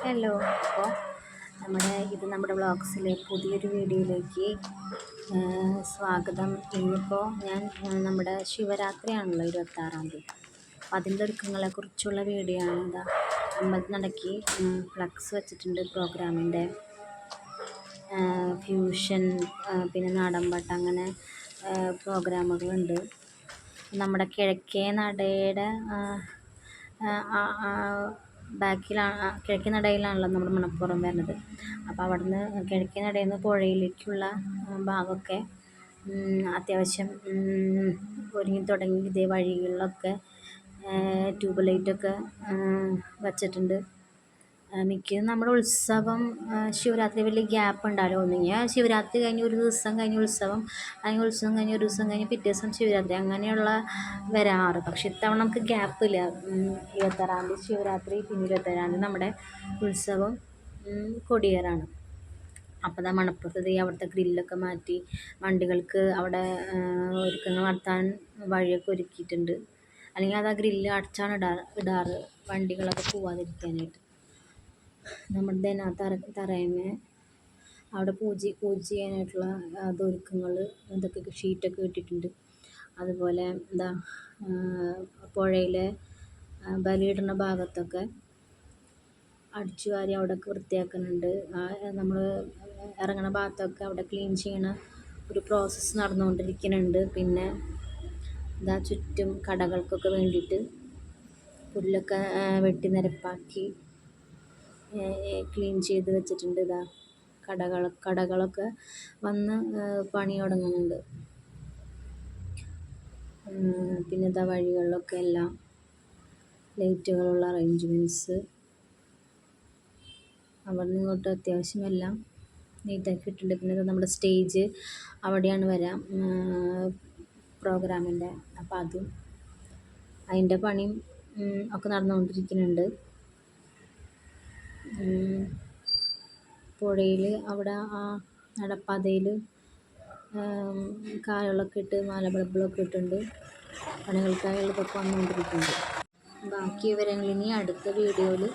Hello. അപ്പോൾ നമ്മുടെ വ്ളോഗ്സിലെ പുതിയൊരു വീഡിയോയിലേക്ക് സ്വാഗതം. ഇന്നിപ്പോൾ നമ്മുടെ ശിവരാത്രിയാണല്ലോ 26-ാം തീയതി. അപ്പോൾ അതിൻ്റെ ഒരുക്കങ്ങളെക്കുറിച്ചുള്ള വീഡിയോ ആണ്. ഇതാ അമ്പലത്തിനടയ്ക്ക് ഫ്ലക്സ് വെച്ചിട്ടുണ്ട്. പ്രോഗ്രാമിൻ്റെ ഫ്യൂഷൻ, പിന്നെ നാടൻപാട്ട്, അങ്ങനെ പ്രോഗ്രാമുകളുണ്ട്. നമ്മുടെ കിഴക്കേ നടയുടെ കിഴക്കേ നടയിലാണല്ലോ നമ്മുടെ മണപ്പുറം വരുന്നത്. അപ്പോൾ അവിടുന്ന് കിഴക്കേ നടയിൽ നിന്ന് പുഴയിലേക്കുള്ള ഭാഗമൊക്കെ അത്യാവശ്യം ഒരുങ്ങി തുടങ്ങി. ഇതേ വഴികളിലൊക്കെ ട്യൂബ് ലൈറ്റൊക്കെ വച്ചിട്ടുണ്ട്. മിക്കതും നമ്മുടെ ഉത്സവം ശിവരാത്രി വലിയ ഗ്യാപ്പ് ഉണ്ടാവില്ല. ഒന്നുകിൽ ശിവരാത്രി കഴിഞ്ഞ് ഒരു ദിവസം കഴിഞ്ഞ് ഉത്സവം, അല്ലെങ്കിൽ ഉത്സവം കഴിഞ്ഞ് ഒരു ദിവസം കഴിഞ്ഞ് പിറ്റേ ദിവസം ശിവരാത്രി, അങ്ങനെയുള്ള വരാറ്. പക്ഷെ ഇത്തവണ നമുക്ക് ഗ്യാപ്പില്ല. 26-ാം തീയതി ശിവരാത്രി, പിന്നെ 27-ാം തീയതി നമ്മുടെ ഉത്സവം കൊടിയേറാണ്. അപ്പോൾ അതാ മണപ്പുറത്ത് അവിടുത്തെ ഗ്രില്ലൊക്കെ മാറ്റി വണ്ടികൾക്ക് അവിടെ ഒരുക്കങ്ങൾ നടത്താൻ വഴിയൊക്കെ ഒരുക്കിയിട്ടുണ്ട്. അല്ലെങ്കിൽ അത് ആ ഗ്രില്ല് അടച്ചാണ് ഇടാറ് വണ്ടികളൊക്കെ പോവാതിരിക്കാനായിട്ട്. നമ്മുടെ തറയമേ അവിടെ പൂജ ചെയ്യാനായിട്ടുള്ള ഒരുക്കങ്ങൾ, ഇതൊക്കെ ഷീറ്റൊക്കെ ഇട്ടിട്ടുണ്ട്. അതുപോലെ പുഴയിലെ ബലിയിടുന്ന ഭാഗത്തൊക്കെ അടിച്ചു വാരി അവിടെയൊക്കെ വൃത്തിയാക്കുന്നുണ്ട്. നമ്മൾ ഇറങ്ങുന്ന ഭാഗത്തൊക്കെ അവിടെ ക്ലീൻ ചെയ്യണ ഒരു പ്രോസസ്സ് നടന്നുകൊണ്ടിരിക്കുന്നുണ്ട്. പിന്നെ ചുറ്റും കടകൾക്കൊക്കെ വേണ്ടിയിട്ട് പുല്ലൊക്കെ വെട്ടി നിരപ്പാക്കി ക്ലീൻ ചെയ്ത് വെച്ചിട്ടുണ്ട്. കടകളൊക്കെ വന്ന് പണി തുടങ്ങുന്നുണ്ട്. പിന്നെ വഴികളിലൊക്കെ എല്ലാം ലൈറ്റുകളുള്ള അറേഞ്ച്മെൻറ്റ്സ്, അവിടെ നിന്ന് ഇങ്ങോട്ട് അത്യാവശ്യം എല്ലാം നീറ്റാക്കി ഇട്ടിട്ടുണ്ട്. പിന്നെ നമ്മുടെ സ്റ്റേജ് അവിടെയാണ് വരാം പ്രോഗ്രാമിൻ്റെ. അപ്പോൾ അതിൻ്റെ പണിയും ഒക്കെ നടന്നുകൊണ്ടിരിക്കുന്നുണ്ട്. പുഴയിൽ അവിടെ ആ നടപ്പാതയിൽ കാലുകളൊക്കെ ഇട്ട് ബൾബുകളൊക്കെ ഇട്ടിട്ടുണ്ട്. പണികൾക്കായുള്ളതൊക്കെ വന്നുകൊണ്ടിരിക്കുന്നുണ്ട്. ബാക്കി വിവരങ്ങൾ ഇനി അടുത്ത വീഡിയോയിൽ